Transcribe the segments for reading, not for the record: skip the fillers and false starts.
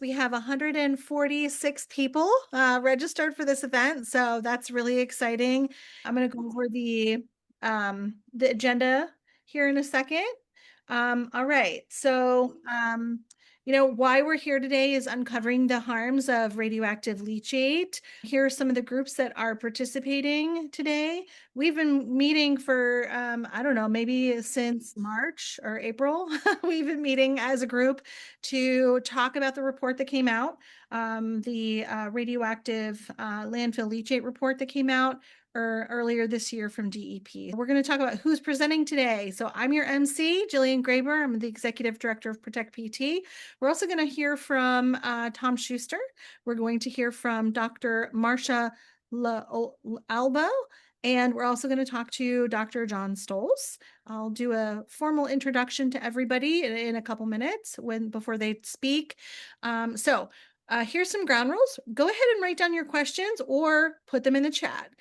We have 146 people registered for this event, so that's really exciting. I'm going to go over the agenda here in a second. All right, so why we're here today is uncovering the harms of radioactive leachate. Here are some of the groups that are participating today. We've been meeting for, I don't know, maybe since March or April. We've been meeting as a group to talk about the report that came out, the radioactive landfill leachate report that came out earlier this year from DEP. We're going to talk about who's presenting today. So I'm your MC, Jillian Graber. I'm the Executive Director of Protect PT. We're also going to hear from Tom Schuster. We're going to hear from Dr. Marcia Albo. And we're also going to talk to Dr. John Stolz. I'll do a formal introduction to everybody in a couple minutes before they speak. Here's some ground rules. Go ahead and write down your questions or put them in the chat.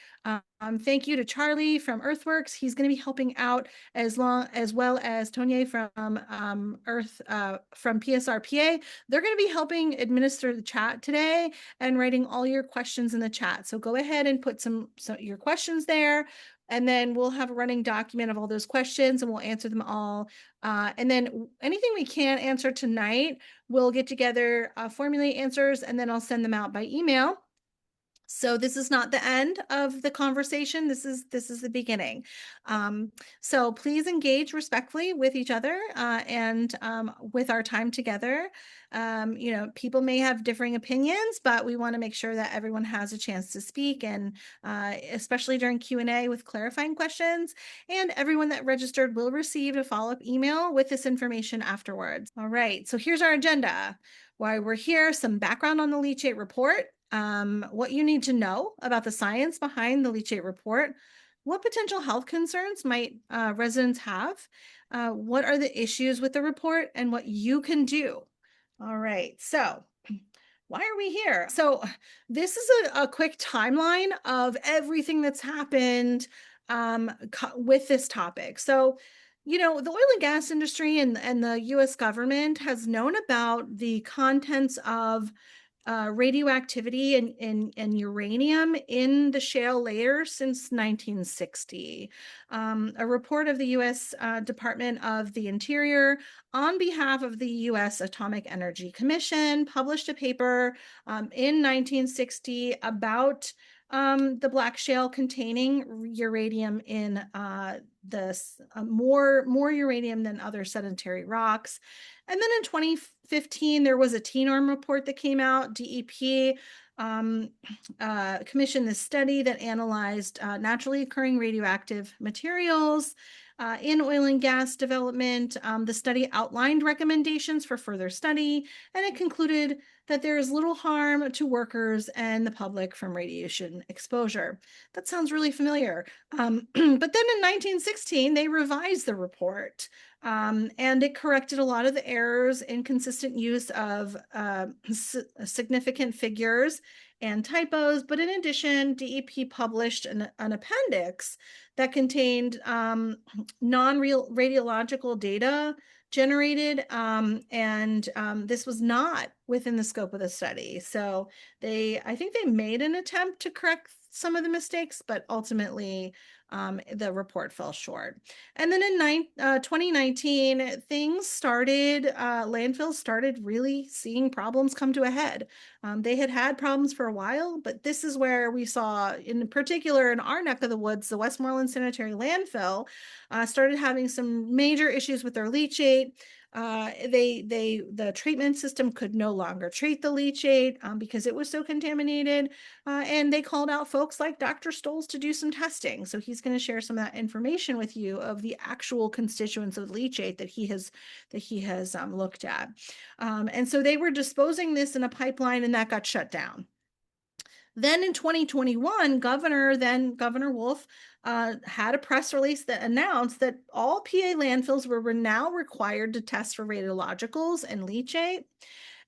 Thank you to Charlie from Earthworks. He's going to be helping out as well as Tony from from PSRPA. They're going to be helping administer the chat today and writing all your questions in the chat. So go ahead and put some your questions there. And then we'll have a running document of all those questions and we'll answer them all. And then anything we can't answer tonight, we'll get together, formulate answers, and then I'll send them out by email. So this is not the end of the conversation. This is the beginning. So please engage respectfully with each other and with our time together. People may have differing opinions, but we want to make sure that everyone has a chance to speak, and especially during Q&A with clarifying questions. And everyone that registered will receive a follow-up email with this information afterwards. All right, so here's our agenda. Why we're here, some background on the leachate report, what you need to know about the science behind the leachate report, what potential health concerns might residents have, what are the issues with the report, and what you can do. All right, so why are we here? So this is a quick timeline of everything that's happened with this topic. So the oil and gas industry and the US government has known about the contents of radioactivity and uranium in the shale layer since 1960. A report of the U.S. Department of the Interior on behalf of the U.S. Atomic Energy Commission published a paper in 1960 about the black shale containing uranium in more uranium than other sedentary rocks. And then in 2015, there was a TNORM report that came out. DEP commissioned this study that analyzed naturally occurring radioactive materials in oil and gas development. The study outlined recommendations for further study, and it concluded that there is little harm to workers and the public from radiation exposure. That sounds really familiar. But then in 1916, they revised the report. And it corrected a lot of the errors, inconsistent use of significant figures and typos. But in addition, DEP published an appendix that contained non-real radiological data generated, and this was not within the scope of the study. So I think they made an attempt to correct some of the mistakes, but ultimately the report fell short. And then in 2019, landfills started really seeing problems come to a head. They had problems for a while, but this is where we saw, in particular in our neck of the woods, the Westmoreland Sanitary Landfill started having some major issues with their leachate. The treatment system could no longer treat the leachate because it was so contaminated, and they called out folks like Dr. Stolz to do some testing. So he's going to share some of that information with you of the actual constituents of leachate that he has looked at. And so they were disposing this in a pipeline, and that got shut down. Then in 2021, Governor Wolf had a press release that announced that all PA landfills were now required to test for radiologicals and leachate.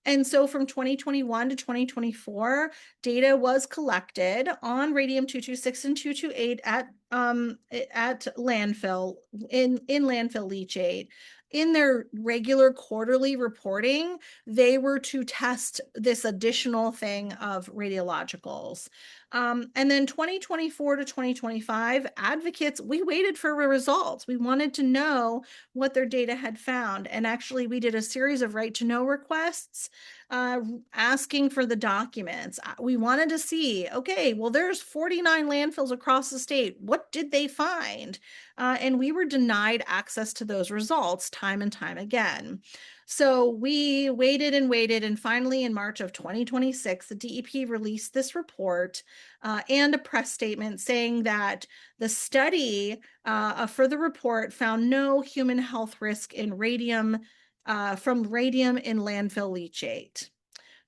And so from 2021 to 2024, data was collected on radium-226 and 228 at at landfill in landfill leachate, in their regular quarterly reporting, they were to test this additional thing of radiologicals. And then 2024 to 2025, advocates, we waited for results. We wanted to know what their data had found. And actually, we did a series of right to know requests asking for the documents. We wanted to see, okay, well, there's 49 landfills across the state. What did they find? And we were denied access to those results time and time again. So we waited and waited, and finally in March of 2026, the DEP released this report and a press statement saying that the study for the report found no human health risk in radium from radium in landfill leachate.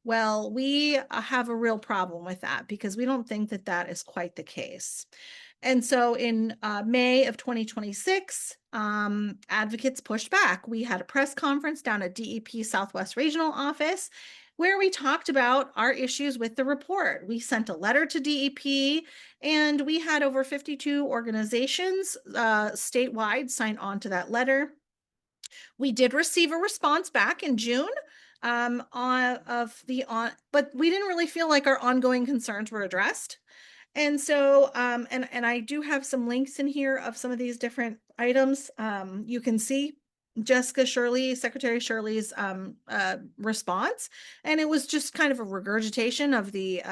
Well, we have a real problem with that because we don't think that that is quite the case. And so in May of 2026, advocates pushed back. We had a press conference down at DEP Southwest Regional Office where we talked about our issues with the report. We sent a letter to DEP, and we had over 52 organizations statewide sign on to that letter. We did receive a response back in June but we didn't really feel like our ongoing concerns were addressed. And so, and I do have some links in here of some of these different items. You can see Jessica Shirley, Secretary Shirley's response, and it was just kind of a regurgitation of the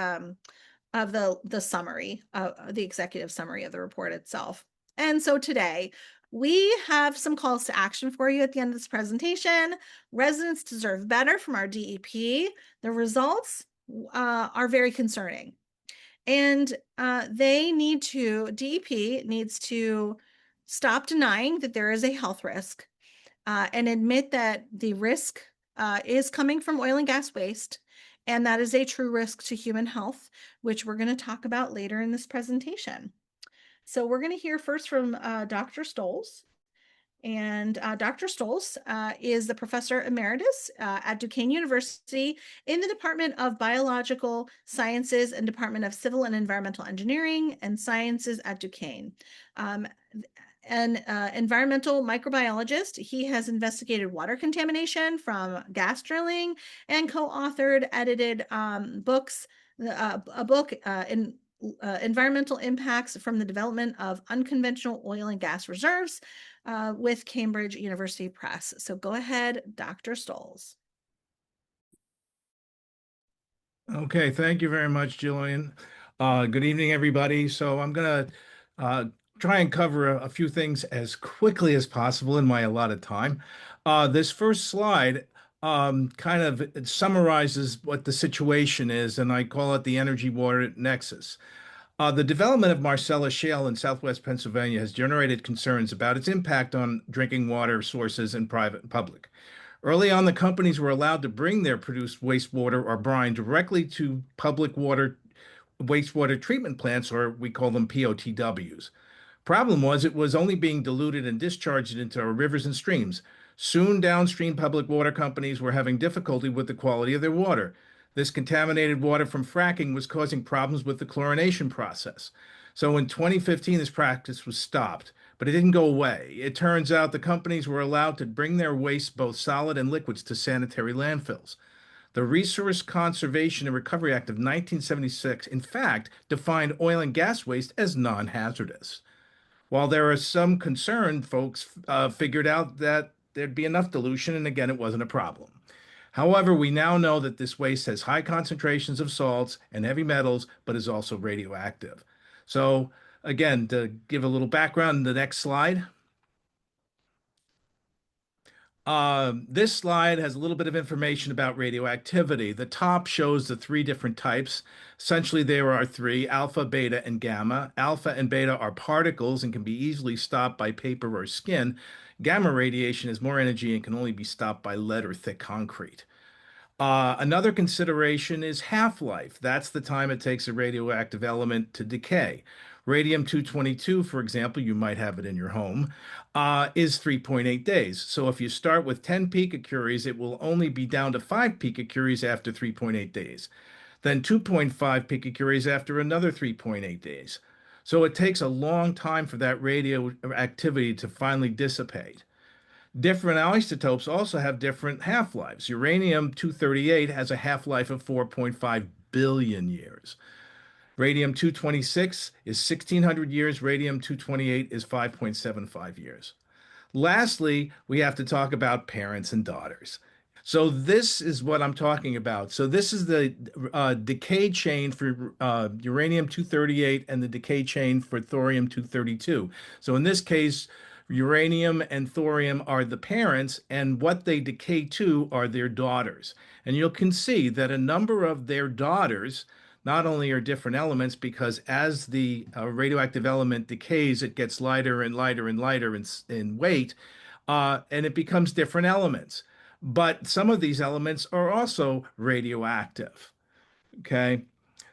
summary, the executive summary of the report itself. And so today, we have some calls to action for you at the end of this presentation. Residents deserve better from our DEP. The results are very concerning. And DEP needs to stop denying that there is a health risk and admit that the risk is coming from oil and gas waste, and that is a true risk to human health, which we're going to talk about later in this presentation. So we're going to hear first from Dr. Stoles. And Dr. Stoles is the professor emeritus at Duquesne University in the Department of Biological Sciences and Department of Civil and Environmental Engineering and Sciences at Duquesne. An environmental microbiologist, he has investigated water contamination from gas drilling and co-authored, edited books, a book in environmental impacts from the development of unconventional oil and gas reserves with Cambridge University Press. So go ahead, Dr. Stoles. Okay, thank you very much, Jillian. Good evening, everybody. So I'm going to try and cover a few things as quickly as possible in my allotted time. This first slide kind of summarizes what the situation is, and I call it the energy-water nexus. The development of Marcellus Shale in southwest Pennsylvania has generated concerns about its impact on drinking water sources in private and public. Early on, the companies were allowed to bring their produced wastewater or brine directly to public wastewater treatment plants, or we call them POTWs. Problem was, it was only being diluted and discharged into our rivers and streams. Soon, downstream public water companies were having difficulty with the quality of their water. This contaminated water from fracking was causing problems with the chlorination process. So in 2015, this practice was stopped, but it didn't go away. It turns out the companies were allowed to bring their waste, both solid and liquids, to sanitary landfills. The Resource Conservation and Recovery Act of 1976, in fact, defined oil and gas waste as non-hazardous. While there are some concern, folks figured out that there'd be enough dilution, and again, it wasn't a problem. However, we now know that this waste has high concentrations of salts and heavy metals, but is also radioactive. So, again, to give a little background, the next slide. This slide has a little bit of information about radioactivity. The top shows the three different types. Essentially, there are three: alpha, beta, and gamma. Alpha and beta are particles and can be easily stopped by paper or skin. Gamma radiation has more energy and can only be stopped by lead or thick concrete. Another consideration is half-life. That's the time it takes a radioactive element to decay. Radium-222, for example, you might have it in your home, is 3.8 days. So if you start with 10 picocuries, it will only be down to 5 picocuries after 3.8 days. Then 2.5 picocuries after another 3.8 days. So it takes a long time for that radioactivity to finally dissipate. Different isotopes also have different half-lives. Uranium 238 has a half-life of 4.5 billion years. Radium 226 is 1600 years. Radium 228 is 5.75 years. Lastly, we have to talk about parents and daughters. So this is what I'm talking about. So this is the decay chain for uranium 238 and the decay chain for thorium 232. So in this case, uranium and thorium are the parents, and what they decay to are their daughters. And you can see that a number of their daughters not only are different elements, because as the radioactive element decays, it gets lighter and lighter and lighter in weight, and it becomes different elements. But some of these elements are also radioactive. Okay.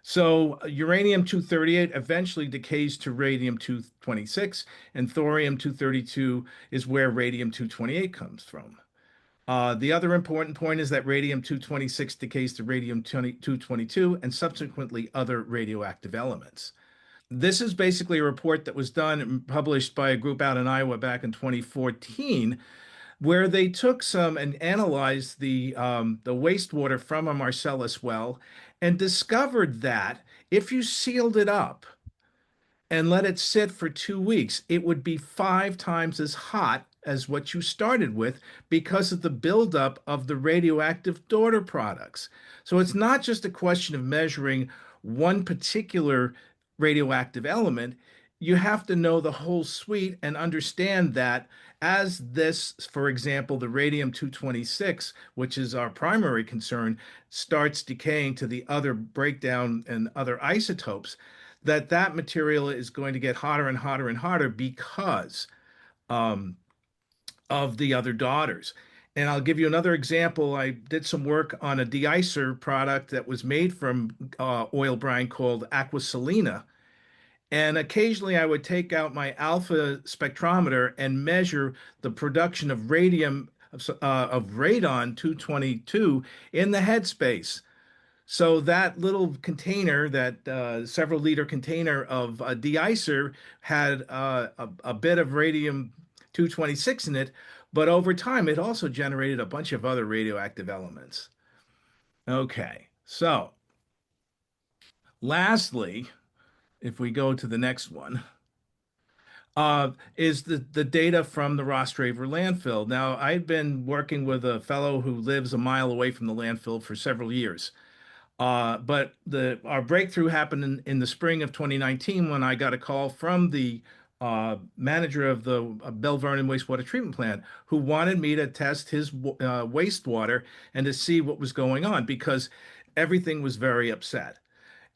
So uranium 238 eventually decays to radium 226, and thorium 232 is where radium 228 comes from. The other important point is that radium 226 decays to radium 222 and subsequently other radioactive elements. This is basically a report that was done and published by a group out in Iowa back in 2014, where they took some and analyzed the wastewater from a Marcellus well and discovered that if you sealed it up and let it sit for 2 weeks, it would be 5 times as hot as what you started with because of the buildup of the radioactive daughter products. So it's not just a question of measuring one particular radioactive element. You have to know the whole suite and understand that as this, for example, the radium 226, which is our primary concern, starts decaying to the other breakdown and other isotopes, that material is going to get hotter and hotter and hotter because um, of the other daughters. And I'll give you another example. I did some work on a de-icer product that was made from oil brine called Aqua Salina. And occasionally I would take out my alpha spectrometer and measure the production of radium, of radon 222 in the headspace. So that little container, that several liter container of de-icer had a bit of radium 226 in it, but over time it also generated a bunch of other radioactive elements. Okay, so lastly, if we go to the next one, is the data from the Rostraver landfill. Now, I've been working with a fellow who lives a mile away from the landfill for several years. But our breakthrough happened in the spring of 2019 when I got a call from the manager of the Bell Vernon wastewater treatment plant who wanted me to test his wastewater and to see what was going on because everything was very upset.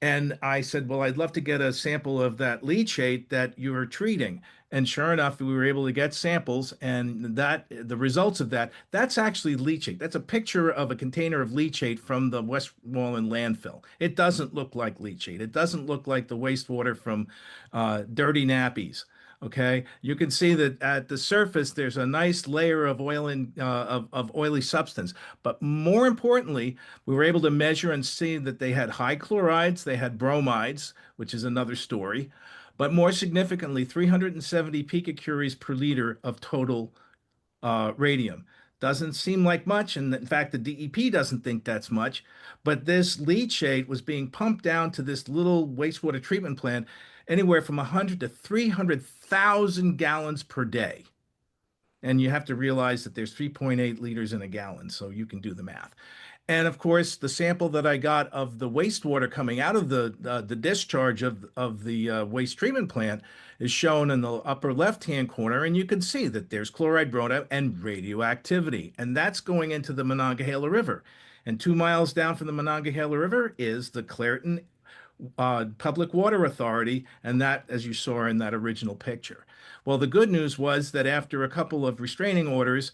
And I said, well, I'd love to get a sample of that leachate that you were treating. And sure enough, we were able to get samples, and that the results of that, that's actually leachate. That's a picture of a container of leachate from the Westmoreland landfill. It doesn't look like leachate. It doesn't look like the wastewater from dirty nappies. Okay, you can see that at the surface there's a nice layer of oil and of oily substance. But more importantly, we were able to measure and see that they had high chlorides, they had bromides, which is another story, but more significantly, 370 picocuries per liter of total radium. Doesn't seem like much, and in fact, the DEP doesn't think that's much. But this leachate was being pumped down to this little wastewater treatment plant anywhere from 100 to 300,000 gallons per day. And you have to realize that there's 3.8 liters in a gallon, so you can do the math. And of course, the sample that I got of the wastewater coming out of the discharge of the waste treatment plant is shown in the upper left-hand corner, and you can see that there's chloride, bromide, and radioactivity, and that's going into the Monongahela River. And 2 miles down from the Monongahela River is the Clairton Public Water Authority, and that, as you saw in that original picture. Well, the good news was that after a couple of restraining orders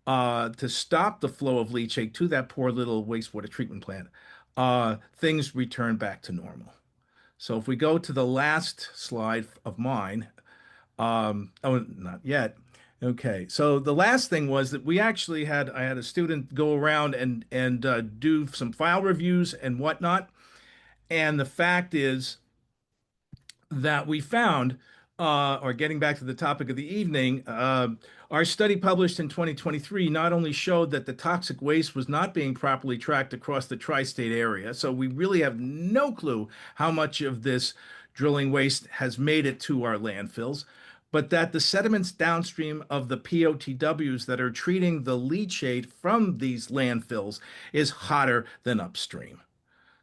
to stop the flow of leachate to that poor little wastewater treatment plant, things returned back to normal. So if we go to the last slide of mine, oh, not yet. Okay, so the last thing was that I had a student go around and do some file reviews and whatnot. And the fact is that we found, or getting back to the topic of the evening, our study published in 2023 not only showed that the toxic waste was not being properly tracked across the tri-state area, so we really have no clue how much of this drilling waste has made it to our landfills, but that the sediments downstream of the POTWs that are treating the leachate from these landfills is hotter than upstream.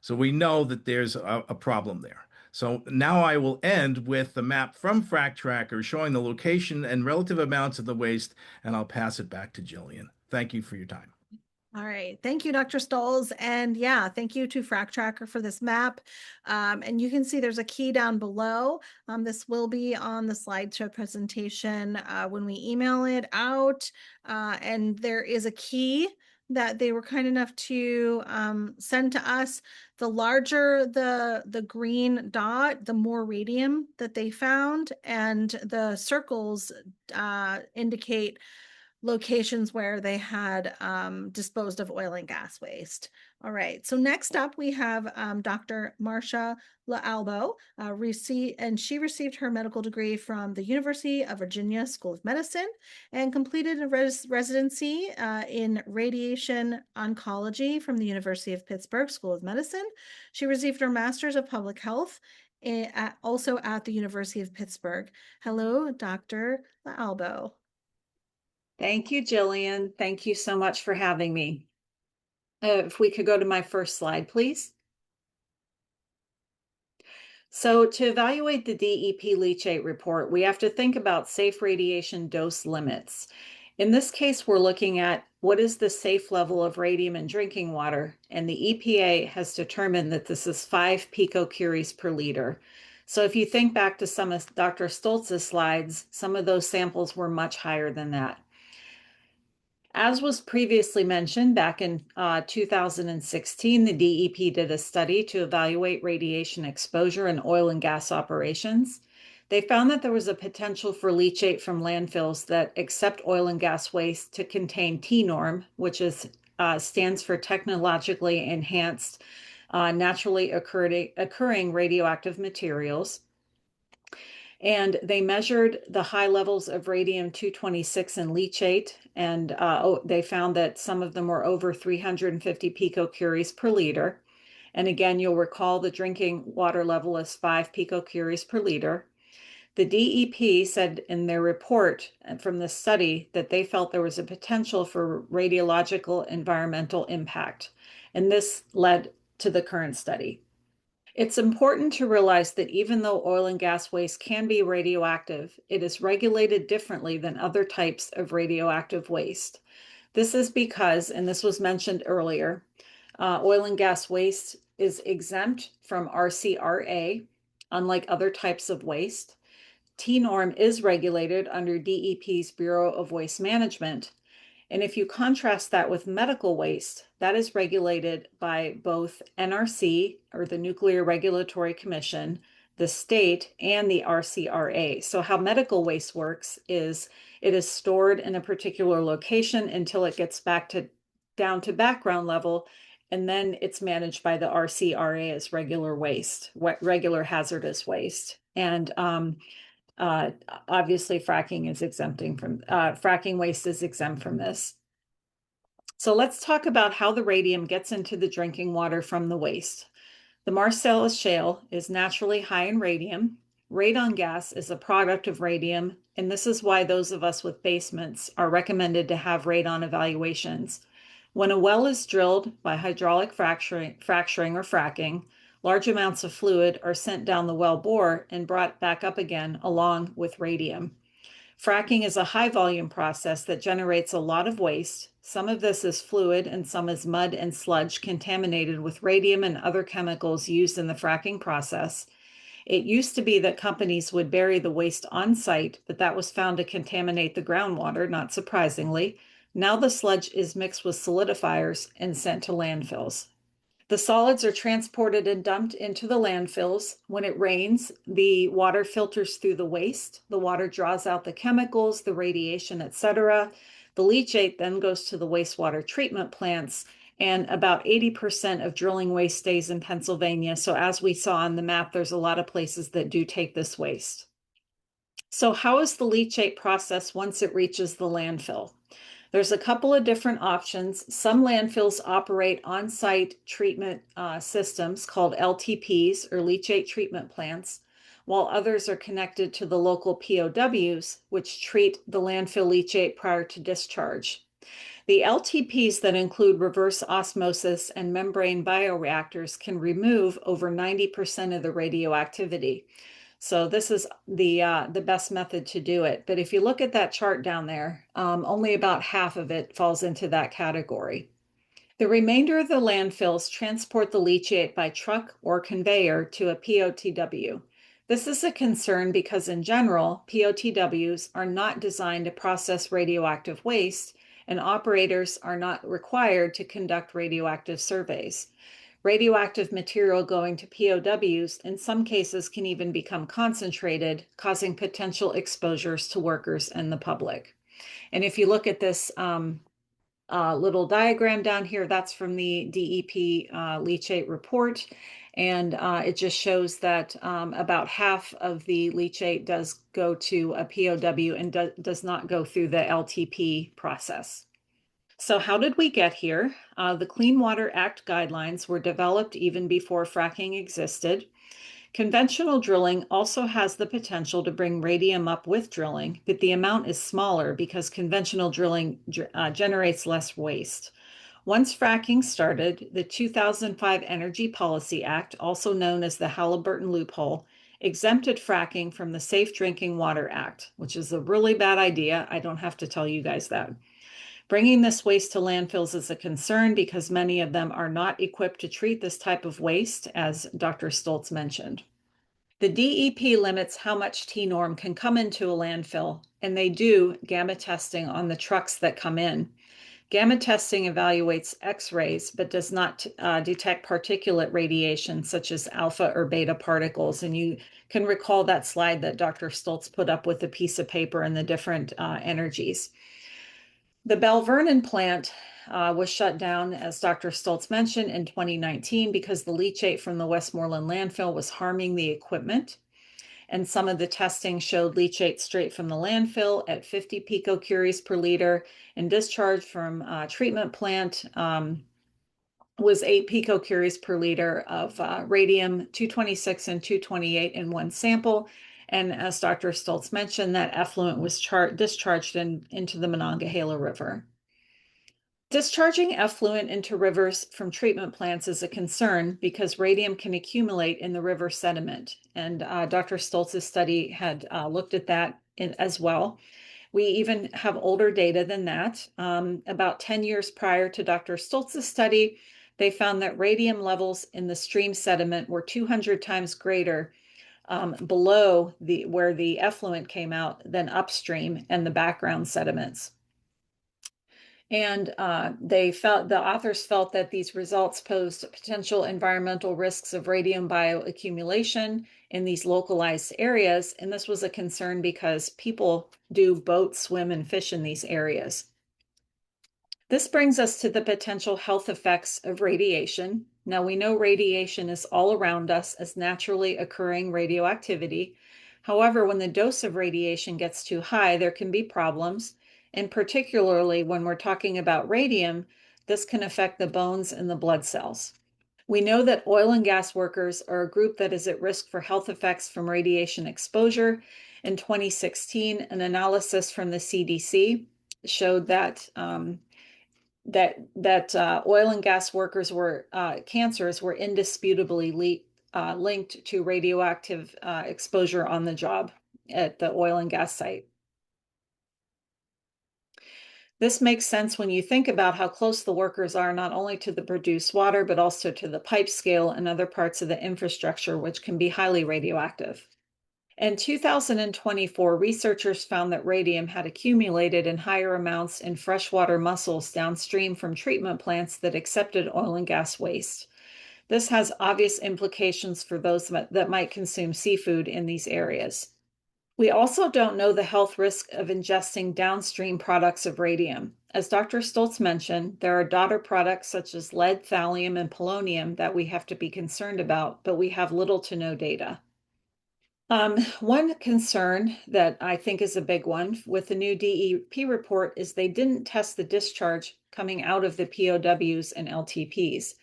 So we know that there's a problem there. So now I will end with the map from Frac Tracker showing the location and relative amounts of the waste, and I'll pass it back to Jillian. Thank you for your time. All right. Thank you, Dr. Stolz. And yeah, thank you to Frac Tracker for this map. And you can see there's a key down below. This will be on the slideshow presentation when we email it out. And there is a key that they were kind enough to send to us. The larger the green dot, the more radium that they found, and the circles indicate locations where they had disposed of oil and gas waste. All right, so next up we have Dr. Marcia L'Albo, and she received her medical degree from the University of Virginia School of Medicine and completed a residency in radiation oncology from the University of Pittsburgh School of Medicine. She received her Master's of Public Health also at the University of Pittsburgh. Hello, Dr. L'Albo. Thank you, Jillian. Thank you so much for having me. If we could go to my first slide, please. So to evaluate the DEP leachate report, we have to think about safe radiation dose limits. In this case, we're looking at what is the safe level of radium in drinking water, and the EPA has determined that this is 5 picocuries per liter. So if you think back to some of Dr. Stoltz's slides, some of those samples were much higher than that. As was previously mentioned, back in 2016, the DEP did a study to evaluate radiation exposure in oil and gas operations. They found that there was a potential for leachate from landfills that accept oil and gas waste to contain TNORM, which stands for technologically enhanced, naturally occurring radioactive materials. And they measured the high levels of radium-226 in leachate, and they found that some of them were over 350 picocuries per liter. And again, you'll recall the drinking water level is 5 picocuries per liter. The DEP said in their report from the study that they felt there was a potential for radiological environmental impact, and this led to the current study. It's important to realize that even though oil and gas waste can be radioactive, it is regulated differently than other types of radioactive waste. This is because, and this was mentioned earlier, oil and gas waste is exempt from RCRA, unlike other types of waste. TNORM is regulated under DEP's Bureau of Waste Management. And if you contrast that with medical waste, that is regulated by both NRC, or the Nuclear Regulatory Commission, the state, and the RCRA. So how medical waste works is it is stored in a particular location until it gets down to background level, and then it's managed by the RCRA as regular waste, regular hazardous waste. And obviously fracking waste is exempt from this. So let's talk about how the radium gets into the drinking water from the waste. The Marcellus Shale is naturally high in radium. Radon gas is a product of radium, and this is why those of us with basements are recommended to have radon evaluations. When a well is drilled by hydraulic fracturing or fracking, large amounts of fluid are sent down the well bore and brought back up again along with radium. Fracking is a high volume process that generates a lot of waste. Some of this is fluid and some is mud and sludge contaminated with radium and other chemicals used in the fracking process. It used to be that companies would bury the waste on site, but that was found to contaminate the groundwater, not surprisingly. Now the sludge is mixed with solidifiers and sent to landfills. The solids are transported and dumped into the landfills. When it rains, the water filters through the waste. The water draws out the chemicals, the radiation, etc. The leachate then goes to the wastewater treatment plants, and about 80% of drilling waste stays in Pennsylvania. So as we saw on the map, there's a lot of places that do take this waste. So how is the leachate processed once it reaches the landfill? There's a couple of different options. Some landfills operate on-site treatment systems called LTPs, or leachate treatment plants, while others are connected to the local POWs, which treat the landfill leachate prior to discharge. The LTPs that include reverse osmosis and membrane bioreactors can remove over 90% of the radioactivity. So this is the best method to do it. But if you look at that chart down there, only about half of it falls into that category. The remainder of the landfills transport the leachate by truck or conveyor to a POTW. This is a concern because in general, POTWs are not designed to process radioactive waste, and operators are not required to conduct radioactive surveys. Radioactive material going to POWs in some cases can even become concentrated, causing potential exposures to workers and the public. And if you look at this little diagram down here, that's from the DEP leachate report. And it just shows that about half of the leachate does go to a POW and does not go through the LTP process. So how did we get here? The Clean Water Act guidelines were developed even before fracking existed. Conventional drilling also has the potential to bring radium up with drilling, but the amount is smaller because conventional drilling generates less waste. Once fracking started, the 2005 Energy Policy Act, also known as the Halliburton loophole, exempted fracking from the Safe Drinking Water Act, which is a really bad idea. I don't have to tell you guys that. Bringing this waste to landfills is a concern because many of them are not equipped to treat this type of waste, as Dr. Stoltz mentioned. The DEP limits how much T-norm can come into a landfill, and they do gamma testing on the trucks that come in. Gamma testing evaluates X-rays, but does not detect particulate radiation such as alpha or beta particles. And you can recall that slide that Dr. Stoltz put up with the piece of paper and the different energies. The Belle Vernon plant was shut down, as Dr. Stoltz mentioned, in 2019 because the leachate from the Westmoreland landfill was harming the equipment. And some of the testing showed leachate straight from the landfill at 50 picocuries per liter, and discharge from treatment plant was 8 picocuries per liter of radium 226 and 228 in one sample. And as Dr. Stoltz mentioned, that effluent was discharged into the Monongahela River. Discharging effluent into rivers from treatment plants is a concern because radium can accumulate in the river sediment. And Dr. Stoltz's study had looked at that as well. We even have older data than that. About 10 years prior to Dr. Stoltz's study, they found that radium levels in the stream sediment were 200 times greater below where the effluent came out than upstream and the background sediments. And the authors felt that these results posed potential environmental risks of radium bioaccumulation in these localized areas. And this was a concern because people do boat, swim, and fish in these areas. This brings us to the potential health effects of radiation. Now, we know radiation is all around us as naturally occurring radioactivity. However, when the dose of radiation gets too high, there can be problems. And particularly when we're talking about radium, this can affect the bones and the blood cells. We know that oil and gas workers are a group that is at risk for health effects from radiation exposure. In 2016, an analysis from the CDC showed that oil and gas workers cancers were indisputably linked to radioactive exposure on the job at the oil and gas site. This makes sense when you think about how close the workers are not only to the produced water, but also to the pipe scale and other parts of the infrastructure, which can be highly radioactive. In 2024, researchers found that radium had accumulated in higher amounts in freshwater mussels downstream from treatment plants that accepted oil and gas waste. This has obvious implications for those that might consume seafood in these areas. We also don't know the health risk of ingesting downstream products of radium. As Dr. Stoltz mentioned, there are daughter products such as lead, thallium, and polonium that we have to be concerned about, but we have little to no data. One concern that I think is a big one with the new DEP report is they didn't test the discharge coming out of the POWs and LTPs.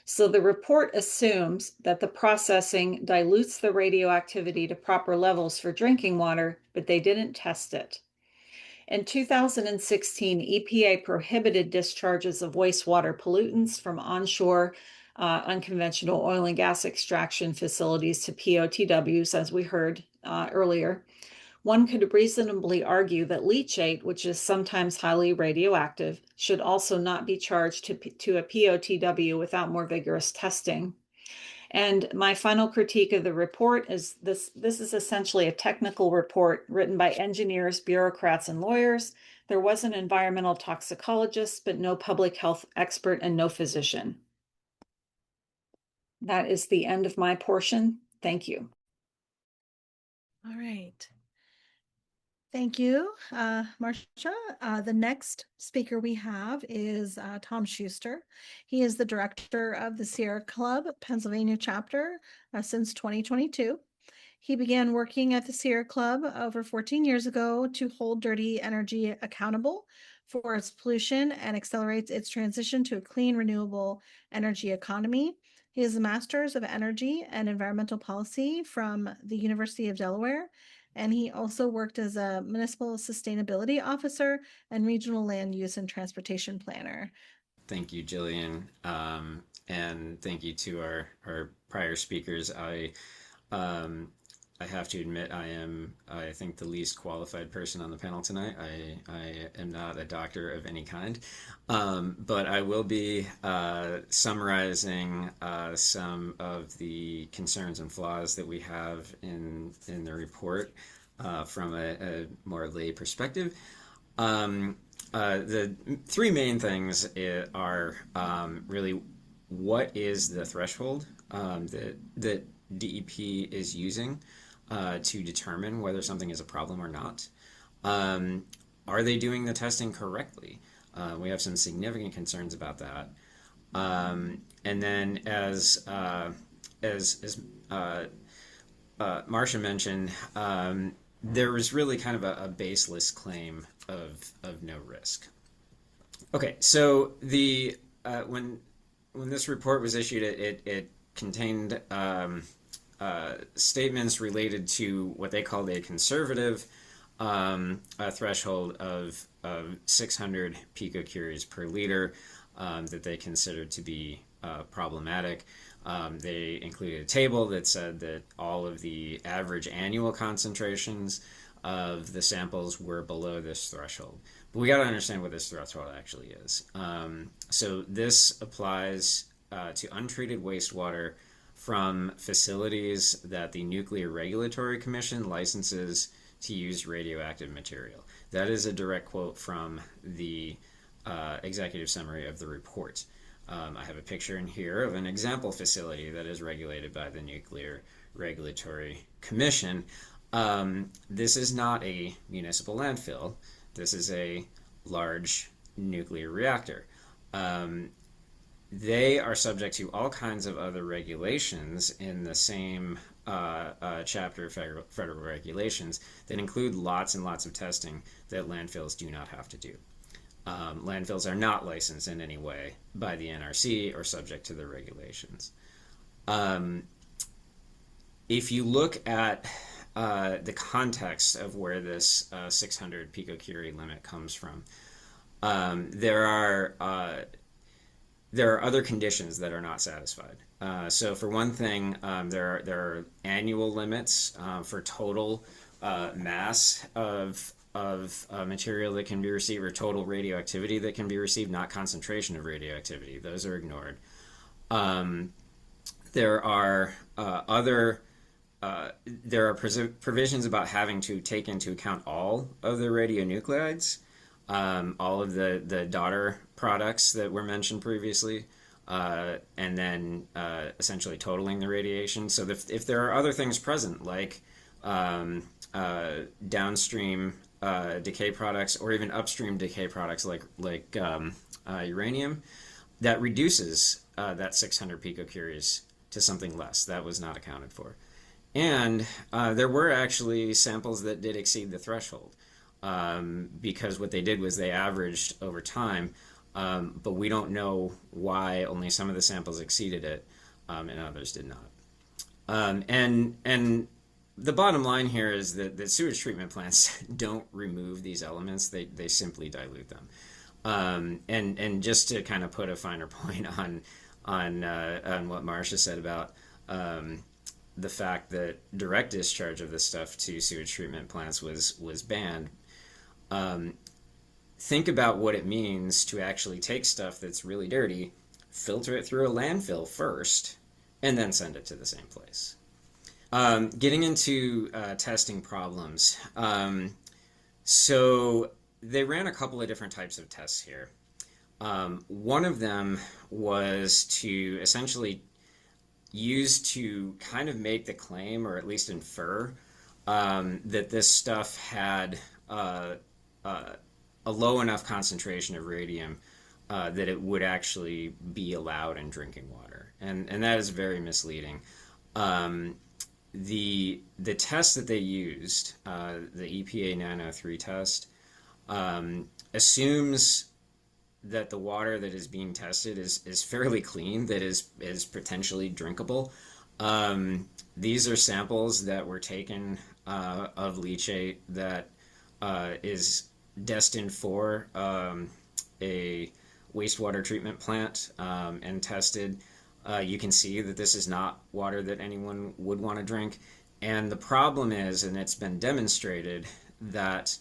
So the report assumes that the processing dilutes the radioactivity to proper levels for drinking water, but they didn't test it. In 2016, EPA prohibited discharges of wastewater pollutants from onshore unconventional oil and gas extraction facilities to POTWs, as we heard earlier. One could reasonably argue that leachate, which is sometimes highly radioactive, should also not be charged to a POTW without more vigorous testing. And my final critique of the report is this is essentially a technical report written by engineers, bureaucrats, and lawyers. There was an environmental toxicologist, but no public health expert and no physician. That is the end of my portion. Thank you. All right. Thank you, Marcia. The next speaker we have is Tom Schuster. He is the director of the Sierra Club Pennsylvania chapter since 2022. He began working at the Sierra Club over 14 years ago to hold dirty energy accountable for its pollution and accelerates its transition to a clean, renewable energy economy. He is a Master's of Energy and Environmental Policy from the University of Delaware, and he also worked as a municipal sustainability officer and regional land use and transportation planner. Thank you, Jillian. And thank you to our prior speakers. I have to admit, I think, the least qualified person on the panel tonight. I am not a doctor of any kind, but I will be summarizing some of the concerns and flaws that we have in the report from a more lay perspective. The three main things are really what is the threshold that DEP is using to determine whether something is a problem or not. Are they doing the testing correctly? We have some significant concerns about that. And then, as Marcia mentioned, there was really kind of a baseless claim of no risk. Okay, so the when this report was issued, it contained statements related to what they called a conservative threshold of 600 picocuries per liter that they considered to be problematic. They included a table that said that all of the average annual concentrations of the samples were below this threshold. But we got to understand what this threshold actually is. So this applies to untreated wastewater from facilities that the Nuclear Regulatory Commission licenses to use radioactive material. That is a direct quote from the executive summary of the report. I have a picture in here of an example facility that is regulated by the Nuclear Regulatory Commission. This is not a municipal landfill. This is a large nuclear reactor. They are subject to all kinds of other regulations in the same chapter of federal regulations that include lots and lots of testing that landfills do not have to do. Landfills are not licensed in any way by the NRC or subject to the regulations. If you look at the context of where this 600 picocurie limit comes from, there are other conditions that are not satisfied. So for one thing, there are annual limits for total mass of material that can be received, or total radioactivity that can be received, not concentration of radioactivity. Those are ignored. There are provisions about having to take into account all of the radionuclides, all of the daughter products that were mentioned previously, and then essentially totaling the radiation. So if there are other things present, like downstream decay products or even upstream decay products like uranium, that reduces that 600 picocuries to something less. That was not accounted for. And there were actually samples that did exceed the threshold, because what they did was they averaged over time, but we don't know why only some of the samples exceeded it, and others did not. And the bottom line here is that sewage treatment plants don't remove these elements; they simply dilute them. And just to kind of put a finer point on what Marcia said about the fact that direct discharge of this stuff to sewage treatment plants was banned. Think about what it means to actually take stuff that's really dirty, filter it through a landfill first, and then send it to the same place. Getting into testing problems. So they ran a couple of different types of tests here. One of them was to essentially use to kind of make the claim, or at least infer, that this stuff had a low enough concentration of radium that it would actually be allowed in drinking water. And that is very misleading. The test that they used, the EPA Nano 3 test, assumes that the water that is being tested is fairly clean, that is potentially drinkable. These are samples that were taken of leachate that is destined for a wastewater treatment plant and tested. You can see that this is not water that anyone would want to drink. And the problem is, and it's been demonstrated, that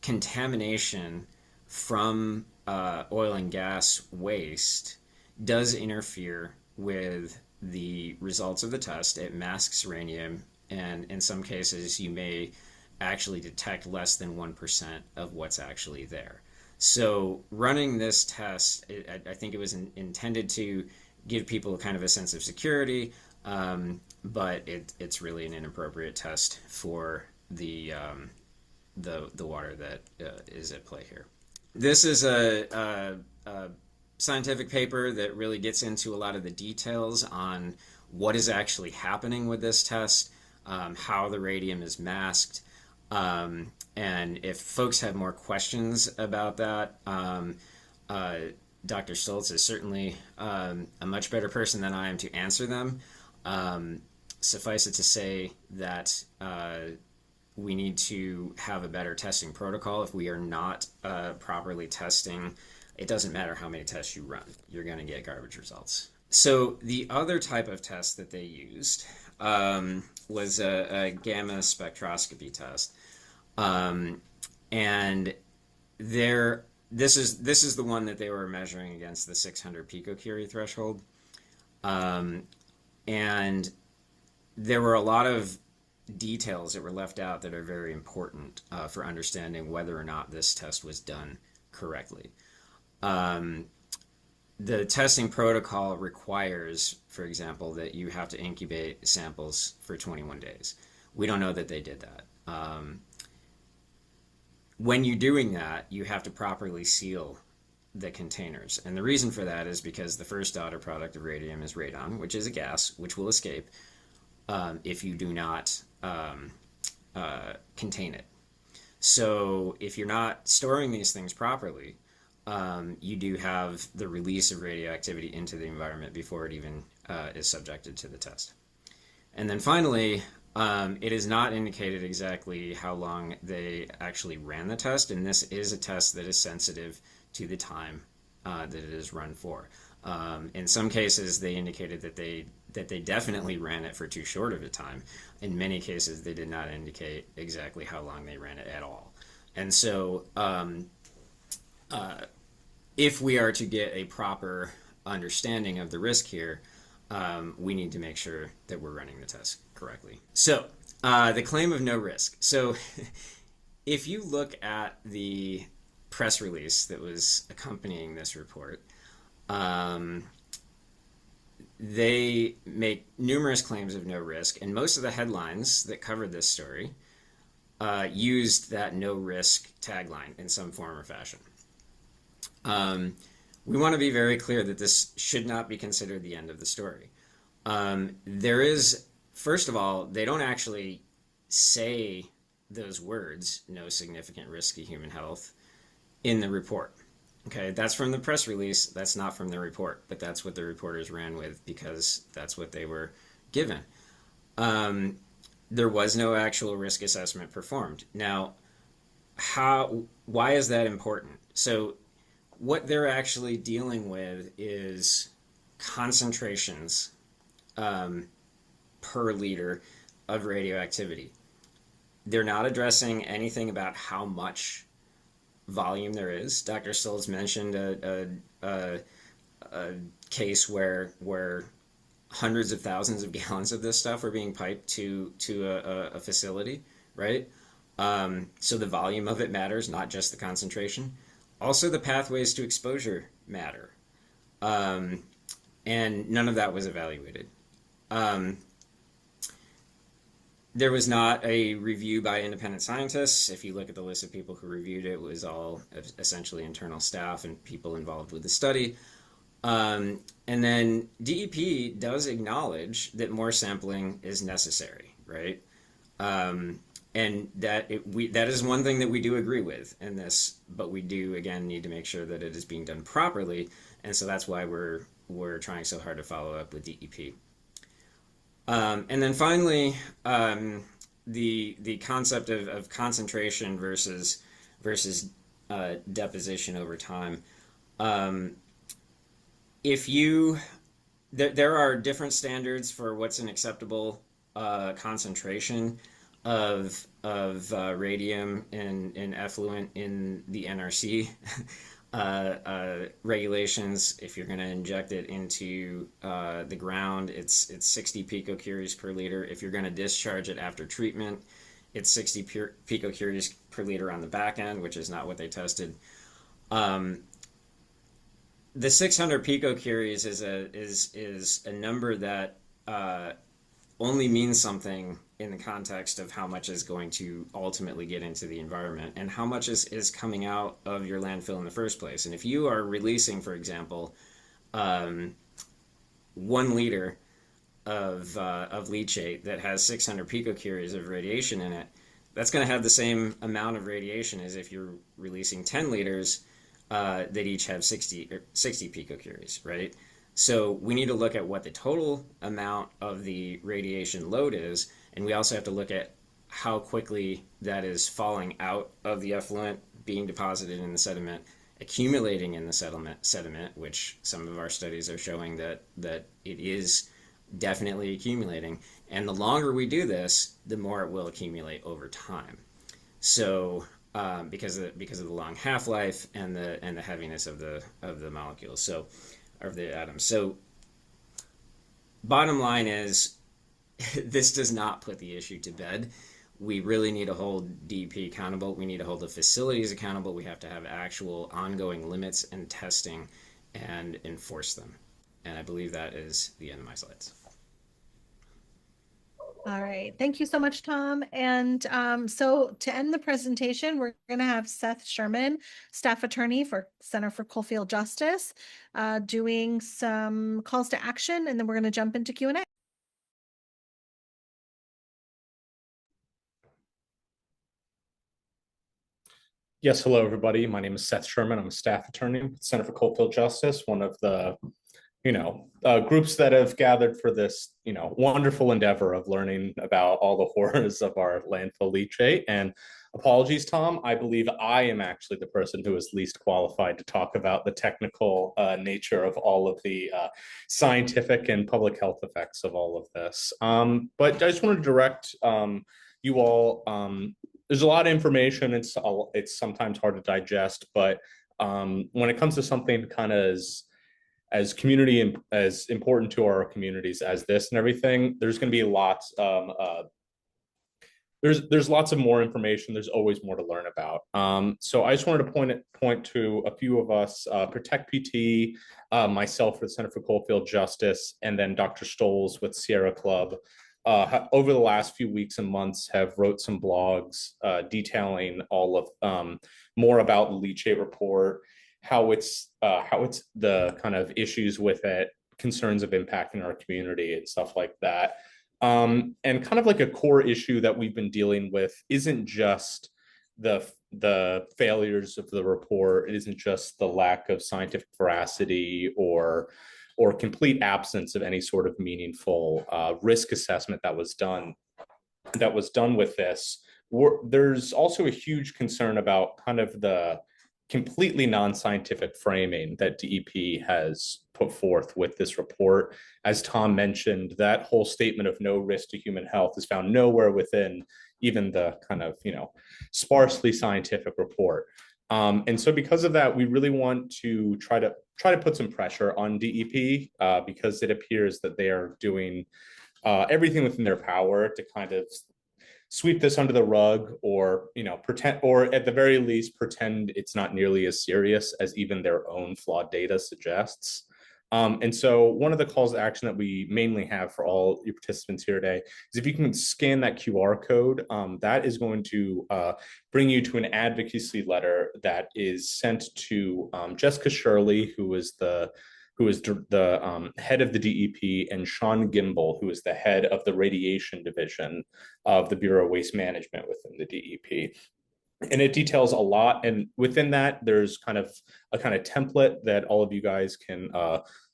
contamination from oil and gas waste does interfere with the results of the test. It masks radium, and in some cases you may actually detect less than 1% of what's actually there. So running this test, I think it was intended to give people kind of a sense of security, but it's really an inappropriate test for the water that is at play here. This is a scientific paper that really gets into a lot of the details on what is actually happening with this test, how the radium is masked, and if folks have more questions about that, Dr. Stoltz is certainly a much better person than I am to answer them. Suffice it to say that we need to have a better testing protocol. If we are not properly testing, it doesn't matter how many tests you run, you're going to get garbage results. So the other type of test that they used was a gamma spectroscopy test. And this is the one that they were measuring against the 600 picocurie threshold. And there were a lot of details that were left out that are very important for understanding whether or not this test was done correctly. The testing protocol requires, for example, that you have to incubate samples for 21 days. We don't know that they did that. When you're doing that, you have to properly seal the containers. And the reason for that is because the first daughter product of radium is radon, which is a gas which will escape if you do not contain it. So if you're not storing these things properly, you do have the release of radioactivity into the environment before it even is subjected to the test. And then finally, it is not indicated exactly how long they actually ran the test, and this is a test that is sensitive to the time that it is run for. In some cases, they indicated that they definitely ran it for too short of a time. In many cases, they did not indicate exactly how long they ran it at all. And so if we are to get a proper understanding of the risk here, we need to make sure that we're running the test correctly. So the claim of no risk. So if you look at the press release that was accompanying this report, they make numerous claims of no risk, and most of the headlines that covered this story used that no risk tagline in some form or fashion. We want to be very clear that this should not be considered the end of the story. There is, first of all, they don't actually say those words, no significant risk to human health, in the report. Okay, that's from the press release. That's not from the report, but that's what the reporters ran with because that's what they were given. There was no actual risk assessment performed. Now, why is that important? So, what they're actually dealing with is concentrations per liter of radioactivity. They're not addressing anything about how much volume there is. Dr. Stolz mentioned a case where hundreds of thousands of gallons of this stuff are being piped to a facility, right? So the volume of it matters, not just the concentration. Also, the pathways to exposure matter. And none of that was evaluated. There was not a review by independent scientists. If you look at the list of people who reviewed it, it was all essentially internal staff and people involved with the study. And then DEP does acknowledge that more sampling is necessary, right? And that that is one thing that we do agree with in this, but we do again need to make sure that it is being done properly, and so that's why we're trying so hard to follow up with DEP. And then finally, the concept of concentration versus deposition over time. There are different standards for what's an acceptable concentration of radium in effluent in the NRC regulations. If you're going to inject it into the ground, it's 60 picocuries per liter. If you're going to discharge it after treatment, it's 60 picocuries per liter on the back end, which is not what they tested. The 600 picocuries is a number that only means something in the context of how much is going to ultimately get into the environment and how much is coming out of your landfill in the first place. And if you are releasing, for example, 1 liter of leachate that has 600 picocuries of radiation in it, that's going to have the same amount of radiation as if you're releasing 10 liters that each have 60 picocuries, right? So we need to look at what the total amount of the radiation load is, and we also have to look at how quickly that is falling out of the effluent, being deposited in the sediment, accumulating in the sediment, which some of our studies are showing that it is definitely accumulating. And the longer we do this, the more it will accumulate over time. So because of the long half-life and the heaviness of the molecules, so of the atoms. So bottom line is, this does not put the issue to bed. We really need to hold DEP accountable. We need to hold the facilities accountable. We have to have actual ongoing limits and testing and enforce them. And I believe that is the end of my slides. All right. Thank you so much, Tom. And so to end the presentation, we're going to have Seth Sherman, staff attorney for Center for Coalfield Justice, doing some calls to action, and then we're going to jump into Q&A. Yes, hello, everybody. My name is Seth Sherman. I'm a staff attorney at Center for Coalfield Justice, one of the groups that have gathered for this, wonderful endeavor of learning about all the horrors of our landfill leachate. And apologies, Tom, I believe I am actually the person who is least qualified to talk about the technical nature of all of the scientific and public health effects of all of this. But I just want to direct you all. There's a lot of information. It's sometimes hard to digest, but when it comes to something kind of as community and as important to our communities as this and everything, there's going to be lots there's lots of more information. There's always more to learn about. So I just wanted to point to a few of us, Protect PT, myself with Center for Coalfield Justice, and then Dr. Stolz with Sierra Club. over the last few weeks and months have wrote some blogs detailing all of more about the leachate report, how it's the kind of issues with it, concerns of impacting our community and stuff like that. And kind of like a core issue that we've been dealing with isn't just the failures of the report. It isn't just the lack of scientific veracity or complete absence of any sort of meaningful risk assessment that was done with this. There's also a huge concern about kind of the completely non-scientific framing that DEP has put forth with this report. As Tom mentioned, that whole statement of no risk to human health is found nowhere within even the kind of, sparsely scientific report. And so because of that, we really want to try to put some pressure on DEP because it appears that they are doing everything within their power to kind of sweep this under the rug, or pretend, or at the very least pretend it's not nearly as serious as even their own flawed data suggests. And so one of the calls to action that we mainly have for all your participants here today is if you can scan that QR code, that is going to bring you to an advocacy letter that is sent to Jessica Shirley, who is the head of the DEP, and Sean Gimbel, who is the head of the radiation division of the Bureau of Waste Management within the DEP. And it details a lot. And within that, there's kind of a template that all of you guys can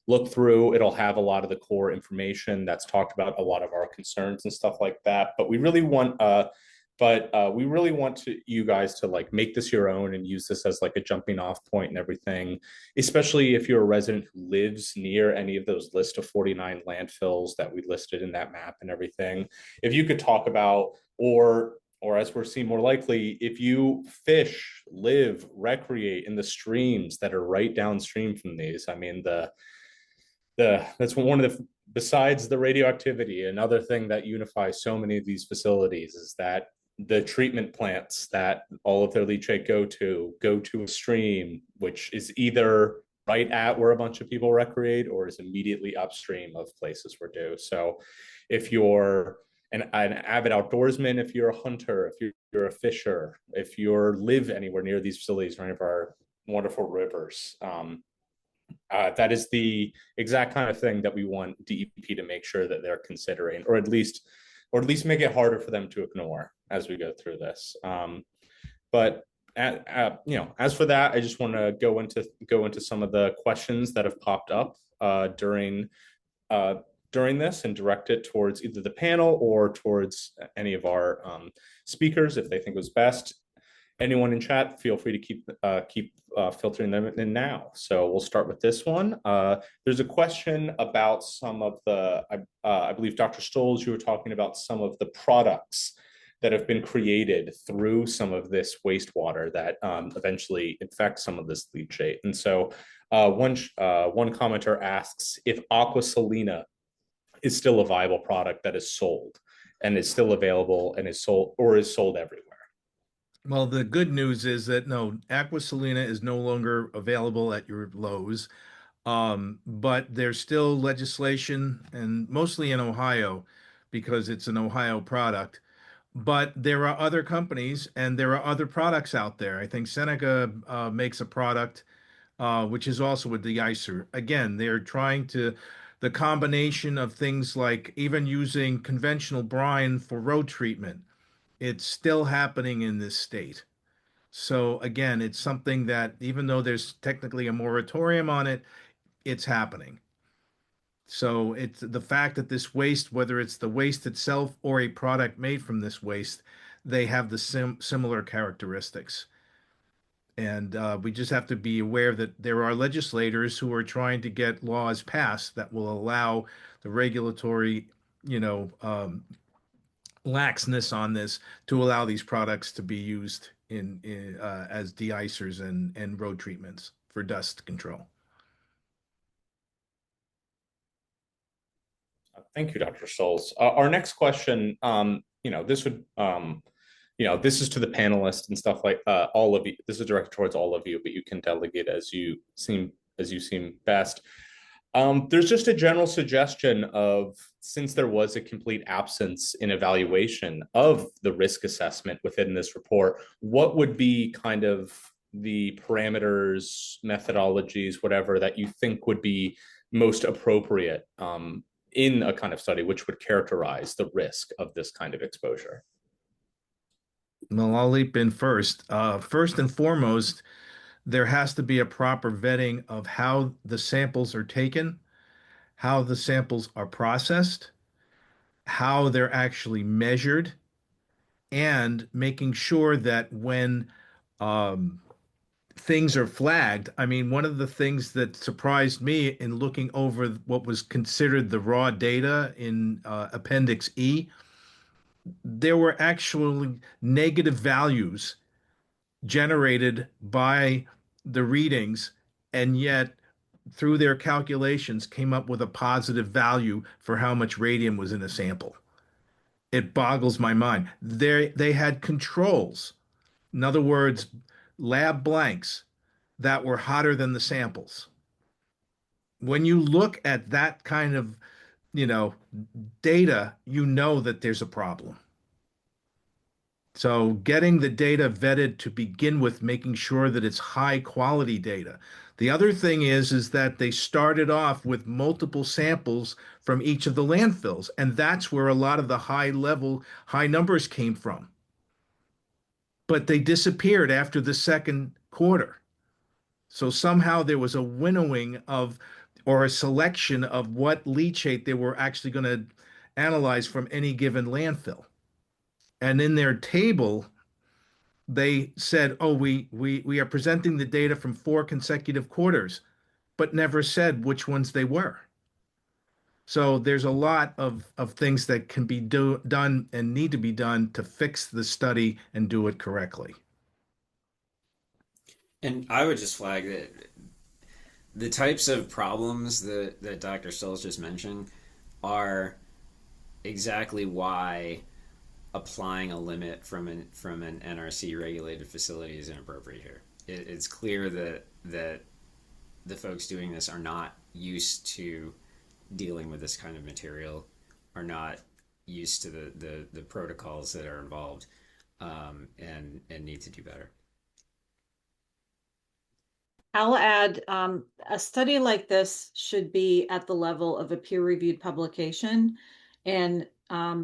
look through. It'll have a lot of the core information that's talked about, a lot of our concerns and stuff like that. But we really want you guys to like make this your own and use this as like a jumping off point and everything, especially if you're a resident who lives near any of those list of 49 landfills that we listed in that map and everything. If you could talk about, or as we're seeing more likely, if you fish, live, recreate in the streams that are right downstream from these. I mean, that's one of the, besides the radioactivity, another thing that unifies so many of these facilities is that the treatment plants that all of their leachate go to a stream, which is either right at where a bunch of people recreate or is immediately upstream of places where do. So if you're an avid outdoorsman, if you're a hunter, if you're a fisher, if you live anywhere near these facilities or any of our wonderful rivers, that is the exact kind of thing that we want DEP to make sure that they're considering, or at least make it harder for them to ignore as we go through this. But as for that, I just want to go into some of the questions that have popped up during this and direct it towards either the panel or towards any of our speakers if they think it was best. Anyone in chat, feel free to keep filtering them in now. So we'll start with this one. There's a question about some of the, I believe Dr. Stoles, you were talking about some of the products that have been created through some of this wastewater that eventually infect some of this leachate. And so one commenter asks if Aqua Salina is still a viable product that is sold and is still available and is sold everywhere. Well, the good news is that no, Aqua Salina is no longer available at your Lowe's, but there's still legislation, and mostly in Ohio, because it's an Ohio product. But there are other companies and there are other products out there. I think Seneca makes a product which is also a de-icer. Again, they're trying to, the combination of things like even using conventional brine for road treatment. It's still happening in this state. So again, it's something that even though there's technically a moratorium on it, it's happening. So it's the fact that this waste, whether it's the waste itself or a product made from this waste, they have the similar characteristics. And we just have to be aware that there are legislators who are trying to get laws passed that will allow the regulatory, laxness on this to allow these products to be used in as de-icers and road treatments for dust control. Thank you, Dr. Stoles. Our next question, this is to the panelists and stuff like all of you. This is directed towards all of you, but you can delegate as you seem best. There's just a general suggestion of, since there was a complete absence in evaluation of the risk assessment within this report, what would be kind of the parameters, methodologies, whatever that you think would be most appropriate in a kind of study which would characterize the risk of this kind of exposure? Well, I'll leap in first. First and foremost, there has to be a proper vetting of how the samples are taken, how the samples are processed, how they're actually measured, and making sure that when um, things are flagged. I mean, one of the things that surprised me in looking over what was considered the raw data in Appendix E, there were actually negative values generated by the readings, and yet through their calculations came up with a positive value for how much radium was in a sample. It boggles my mind. They had controls, in other words, lab blanks that were hotter than the samples. When you look at that kind of, you know, data, you know that there's a problem. So getting the data vetted to begin with, making sure that it's high quality data. The other thing is that they started off with multiple samples from each of the landfills, and that's where a lot of the high numbers came from. But they disappeared after the second quarter. So somehow there was a winnowing of, or a selection of what leachate they were actually going to analyze from any given landfill. And in their table, they said, "Oh, we are presenting the data from 4 consecutive quarters," but never said which ones they were. So there's a lot of things that can be done and need to be done to fix the study and do it correctly. And I would just flag that the types of problems that Dr. Stolz just mentioned are exactly why applying a limit from an NRC regulated facility is inappropriate here. It's clear that the folks doing this are not used to dealing with this kind of material, are not used to the protocols that are involved, and need to do better. I'll add, a study like this should be at the level of a peer-reviewed publication. And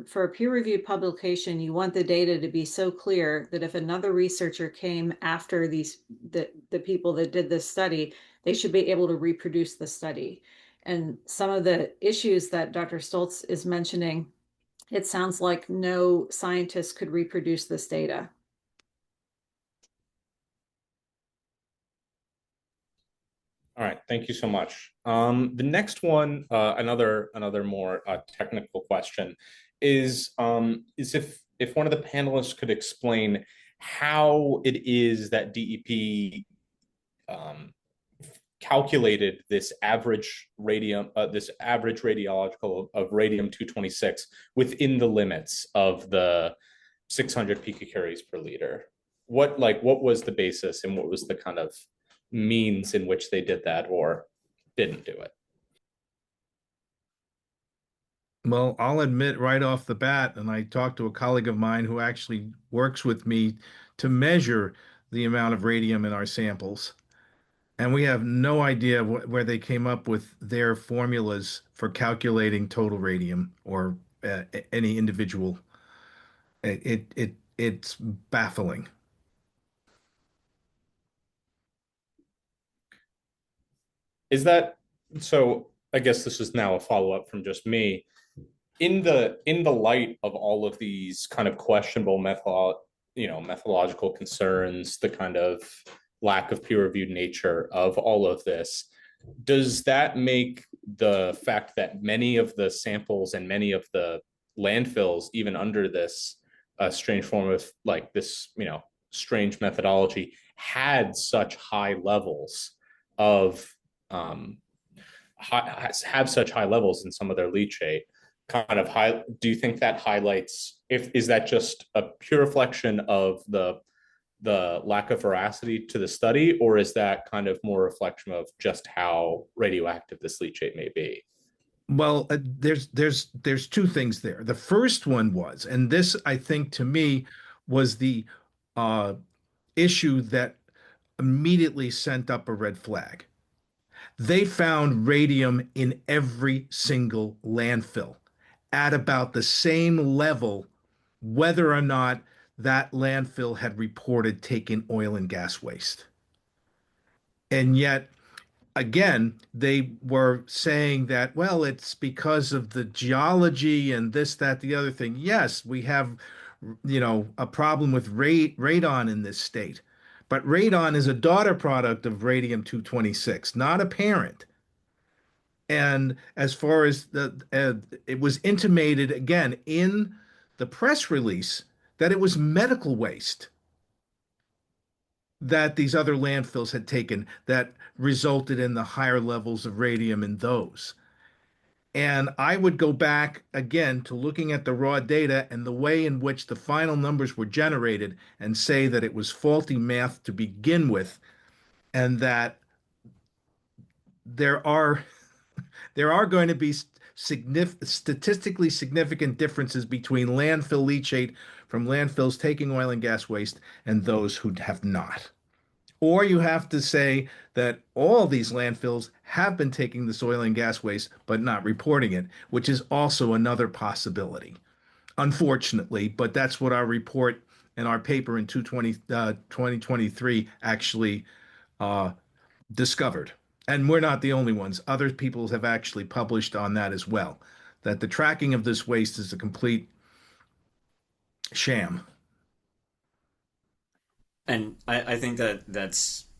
for a peer-reviewed publication, you want the data to be so clear that if another researcher came after the people that did this study, they should be able to reproduce the study. And some of the issues that Dr. Stolz is mentioning, it sounds like no scientist could reproduce this data. All right, thank you so much. The next one, another more technical question, is if one of the panelists could explain how it is that DEP calculated this average radiological of radium 226 within the limits of the 600 picocuries per liter. What was the basis, and what was the kind of means in which they did that or didn't do it? Well, I'll admit right off the bat, and I talked to a colleague of mine who actually works with me to measure the amount of radium in our samples. And we have no idea where they came up with their formulas for calculating total radium or any individual. It's baffling. Is that so? I guess this is now a follow-up from just me. In the light of all of these kind of questionable methodological concerns, the kind of lack of peer-reviewed nature of all of this, does that make the fact that many of the samples and many of the landfills, even under this strange form of like this, strange methodology, had such high levels of have such high levels in some of their leachate, kind of do you think that highlights, if is that just a pure reflection of the lack of veracity to the study, or is that kind of more a reflection of just how radioactive this leachate may be? Well, there's two things there. The first one was, and this I think to me was the uh, issue that immediately sent up a red flag. They found radium in every single landfill at about the same level, whether or not that landfill had reported taking oil and gas waste. And yet, again, they were saying that, well, it's because of the geology and this, that, the other thing. Yes, we have, a problem with radon in this state, but radon is a daughter product of radium 226, not a parent. And as far as it was intimated again in the press release that it was medical waste that these other landfills had taken that resulted in the higher levels of radium in those. And I would go back again to looking at the raw data and the way in which the final numbers were generated and say that it was faulty math to begin with, and that there are there are going to be statistically significant differences between landfill leachate from landfills taking oil and gas waste and those who have not. Or you have to say that all these landfills have been taking this oil and gas waste but not reporting it, which is also another possibility, unfortunately. But that's what our report and our paper in 2023 actually uh, discovered. And we're not the only ones. Other people have actually published on that as well, that the tracking of this waste is a complete sham. And I think that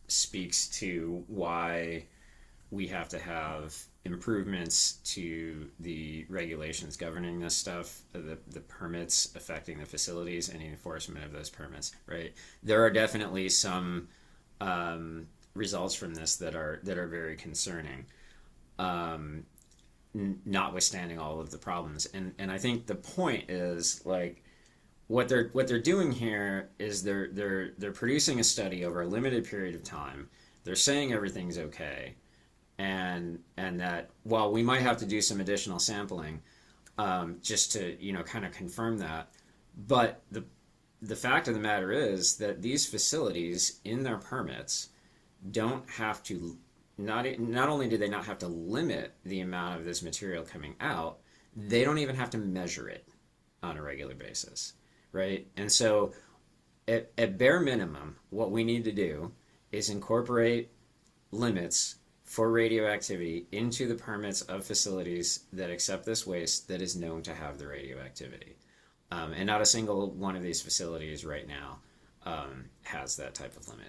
speaks to why we have to have improvements to the regulations governing this stuff, the permits affecting the facilities, and the enforcement of those permits. Right? There are definitely some results from this that are very concerning, notwithstanding all of the problems. And I think the point is like what they're doing here is they're producing a study over a limited period of time. They're saying everything's okay, and that while we might have to do some additional sampling, just to kind of confirm that, but the fact of the matter is that these facilities in their permits don't have to not only do they not have to limit the amount of this material coming out, they don't even have to measure it on a regular basis, right? And so at bare minimum, what we need to do is incorporate limits for radioactivity into the permits of facilities that accept this waste that is known to have the radioactivity. And not a single one of these facilities right now has that type of limit.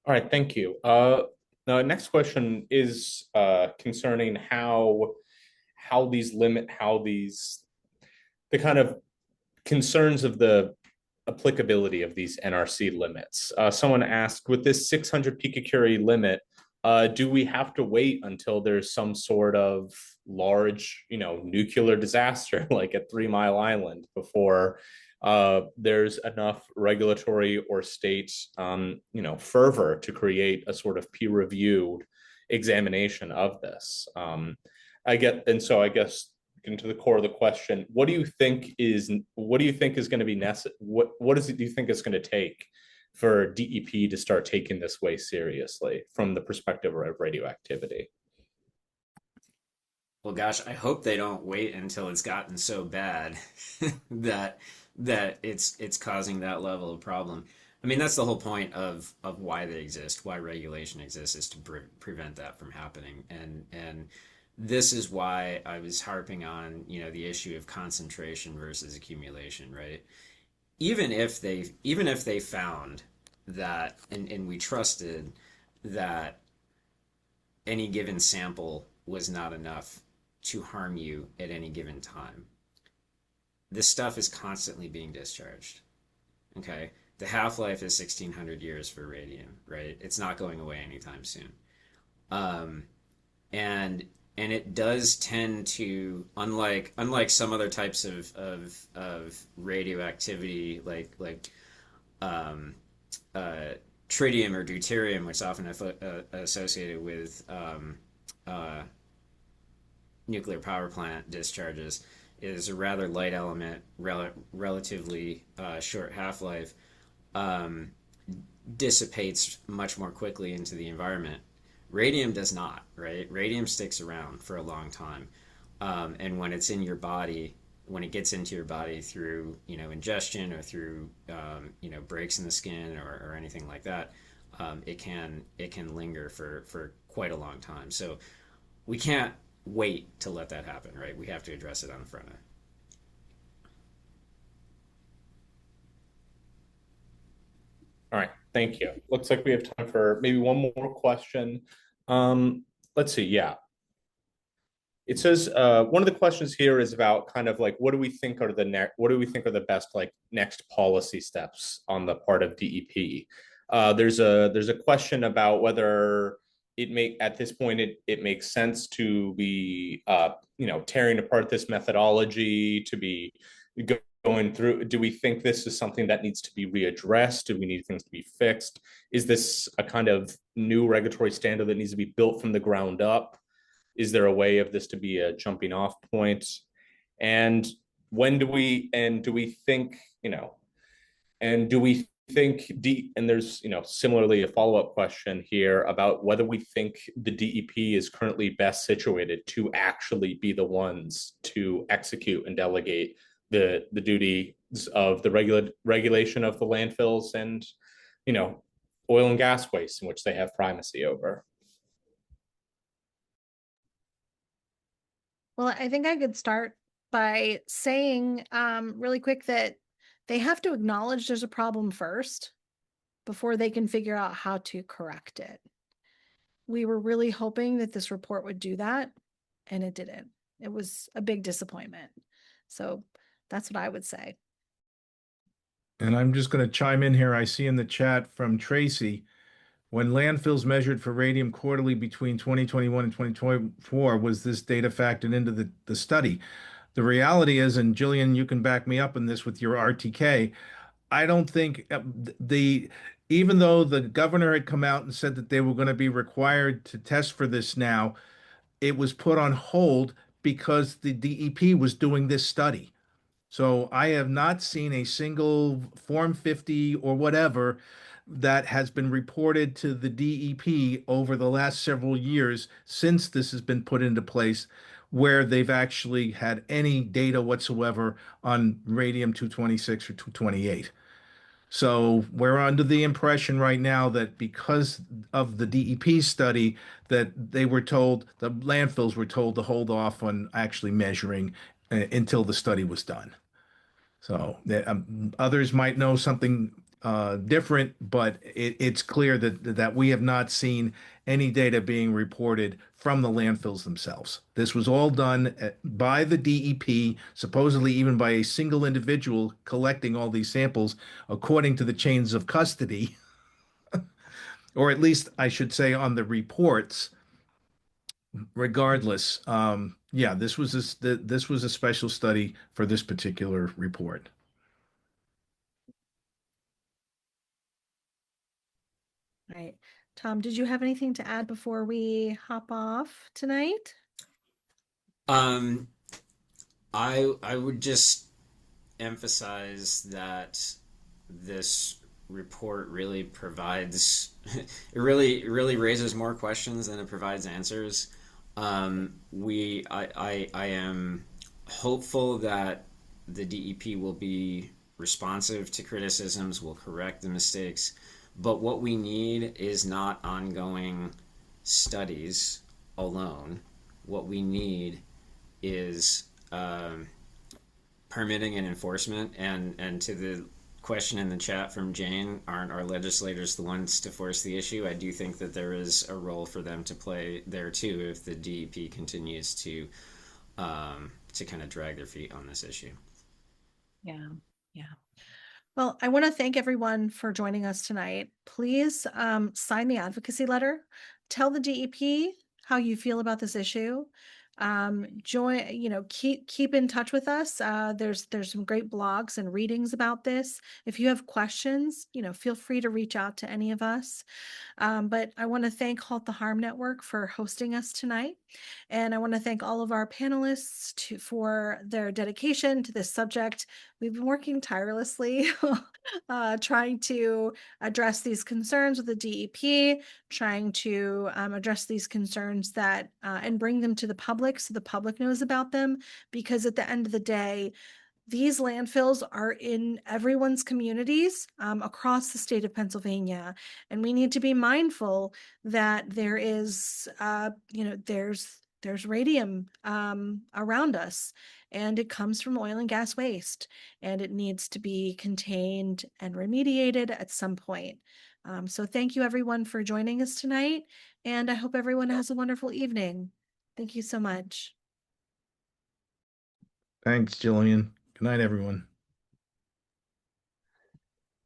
All right, thank you. The next question is concerning how these limit how these the kind of concerns of the applicability of these NRC limits. Someone asked, with this 600 picocurie limit, do we have to wait until there's some sort of large, nuclear disaster like at 3 Mile Island before there's enough regulatory or state, fervor to create a sort of peer-reviewed examination of this? I guess into the core of the question, what do you think is going to be necessary? What is it do you think it's going to take for DEP to start taking this way seriously from the perspective of radioactivity? Well, gosh, I hope they don't wait until it's gotten so bad that it's causing that level of problem. I mean, that's the whole point of why they exist, why regulation exists, is to prevent that from happening. And this is why I was harping on, the issue of concentration versus accumulation, right? Even if they found that, and we trusted that any given sample was not enough to harm you at any given time, this stuff is constantly being discharged. Okay, the half-life is 1,600 years for radium, right? It's not going away anytime soon. And and it does tend to, unlike some other types of radioactivity, like um, uh, tritium or deuterium, which is often associated with uh, nuclear power plant discharges, is a rather light element, relatively short half life, um, dissipates much more quickly into the environment. Radium does not, right? Radium sticks around for a long time. And when it's in your body, when it gets into your body through, ingestion or through, breaks in the skin or anything like that, it can linger for quite a long time. So we can't wait to let that happen, right? We have to address it on the front end. All right, thank you. Looks like we have time for maybe one more question. Um, let's see. Yeah, it says one of the questions here is about kind of like what do we think are the best like next policy steps on the part of DEP. There's a question about whether at this point it makes sense to be tearing apart this methodology, to be going through. Do we think this is something that needs to be readdressed? Do we need things to be fixed? Is this a kind of new regulatory standard that needs to be built from the ground up? Is there a way of this to be a jumping off point? And do we think, and do we think and there's, similarly a follow-up question here about whether we think the DEP is currently best situated to actually be the ones to execute and delegate the duties of the regulation of the landfills and, oil and gas waste in which they have primacy over. Well, I think I could start by saying really quick that they have to acknowledge there's a problem first before they can figure out how to correct it. We were really hoping that this report would do that, and it didn't. It was a big disappointment. So that's what I would say. And I'm just going to chime in here. I see in the chat from Tracy, when landfills measured for radium quarterly between 2021 and 2024, was this data factored into the study? The reality is, and Jillian, you can back me up in this with your RTK, I don't think even though the governor had come out and said that they were going to be required to test for this now, it was put on hold because the DEP was doing this study. So I have not seen a single Form 50 or whatever that has been reported to the DEP over the last several years since this has been put into place, where they've actually had any data whatsoever on radium 226 or 228. So we're under the impression right now that because of the DEP study, that the landfills were told to hold off on actually measuring until the study was done. So others might know something different, but it's clear that we have not seen any data being reported from the landfills themselves. This was all done by the DEP, supposedly even by a single individual collecting all these samples according to the chains of custody, or at least I should say on the reports. Regardless, yeah, this was a special study for this particular report. All right. Tom, did you have anything to add before we hop off tonight? Um, I would just emphasize that this report really provides it really raises more questions than it provides answers. I am hopeful that the DEP will be responsive to criticisms, will correct the mistakes, but what we need is not ongoing studies alone. What we need is permitting and enforcement. And to the question in the chat from Jane, aren't our legislators the ones to force the issue? I do think that there is a role for them to play there too if the DEP continues to kind of drag their feet on this issue. Yeah. Well, I want to thank everyone for joining us tonight. Please sign the advocacy letter. Tell the DEP how you feel about this issue. Join, keep in touch with us. There's some great blogs and readings about this. If you have questions, feel free to reach out to any of us. But I want to thank Halt the Harm Network for hosting us tonight. And I want to thank all of our panelists for their dedication to this subject. We've been working tirelessly trying to address these concerns with the DEP, trying to address these concerns and bring them to the public so the public knows about them. Because at the end of the day, these landfills are in everyone's communities across the state of Pennsylvania, and we need to be mindful that there is, there's radium around us, and it comes from oil and gas waste, and it needs to be contained and remediated at some point. So thank you everyone for joining us tonight, and I hope everyone has a wonderful evening. Thank you so much. Thanks, Jillian. Good night, everyone.